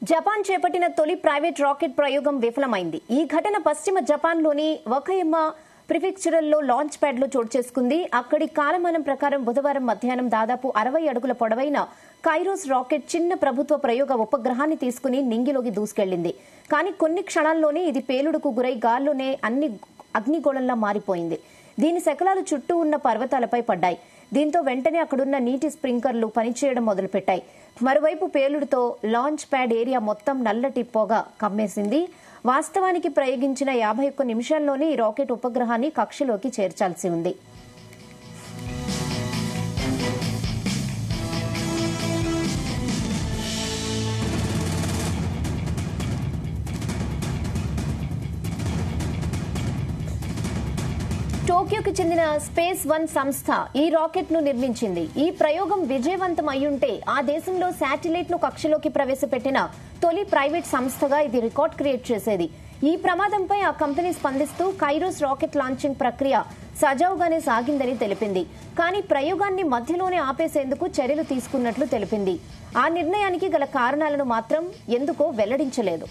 Japan చేపట్టిన తొలి private rocket ప్రయోగం విఫలమైంది. ఈ ఘటన పశ్చిమ జపాన్లోని వకయమా ప్రిఫెక్చరల్లో లాంచ్ ప్యాడ్ లో చోటు చేసుకుంది. అక్కడి కాలమానం ప్రకారం బుధవారం మధ్యాహ్నం దాదాపు 60 అడుగుల పొడవైన కైరోస్ రాకెట్ చిన్న ప్రభుత్వ ప్రయోగ ఉపగ్రహాన్ని తీసుకుని నింగిలోకి దూసుకెళ్లింది. కానీ కొన్ని క్షణాల్లోనే ఇది పేలుడుకు గురై గాల్లోనే అగ్నిగోళంలా మారిపోయింది. దీని శకలాలు చుట్టూ ఉన్న పర్వతాలపై పడ్డాయి. దీంతో వెంటనే అక్కడున్న నీటి స్ప్రింక్లర్లు పనిచేయడం మొదలుపెట్టాయి. మరోవైపు పేలుడుతో లాంచ్ ప్యాడ్ ఏరియా మొత్తం నల్లటి పొగ కమ్మేసింది. వాస్తవానికి ప్రయోగించిన 51 నిమిషాల్లోనే ఈ రాకెట్ ఉపగ్రహాన్ని కక్షలోకి చేర్చాల్సి ఉంది. టోక్యోకు చెందిన స్పేస్ వన్ సంస్థ ఈ రాకెట్ ను నిర్మించింది. ఈ ప్రయోగం విజయవంతం అయ్యుంటే ఆ దేశంలో శాటిలైట్ ను కక్షలోకి ప్రవేశపెట్టిన తొలి ప్రైవేట్ సంస్థగా ఇది రికార్డ్ క్రియేట్ చేసేది. ఈ ప్రమాదంపై ఆ కంపెనీ స్పందిస్తూ కైరోస్ రాకెట్ లాంచింగ్ ప్రక్రియ సజావుగానే సాగిందని తెలిపింది. కానీ ప్రయోగాన్ని మధ్యలోనే ఆపేసేందుకు చర్యలు తీసుకున్నట్లు తెలిపింది. ఆ నిర్ణయానికి గల కారణాలను మాత్రం ఎందుకో వెల్లడించలేదు.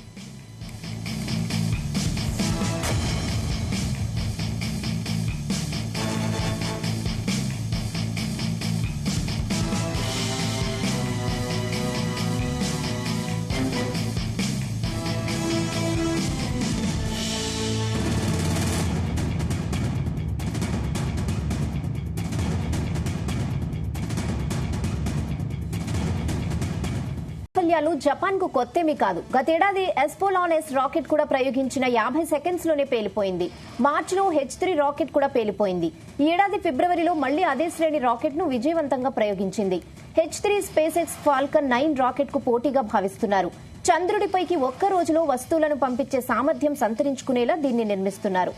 జపాన్ కు కొత్తేమీ కాదు. గతేడాది ఎస్పోలాన్-ఎస్ రాకెట్ కూడా ప్రయోగించిన 50 సెకండ్స్ లోనే పేలిపోయింది. మార్చిలో H3 రాకెట్ కూడా పేలిపోయింది. ఈ ఏడాది ఫిబ్రవరిలో మళ్లీ అదే శ్రేణి రాకెట్ ను విజయవంతంగా ప్రయోగించింది. H3 space X Falcon 9 rocket కు పోటీగా భావిస్తున్నారు. చంద్రుడిపైకి ఒక్క రోజులో వస్తువులను పంపించే సామర్థ్యం సంతరించుకునేలా దీన్ని నిర్మిస్తున్నారు.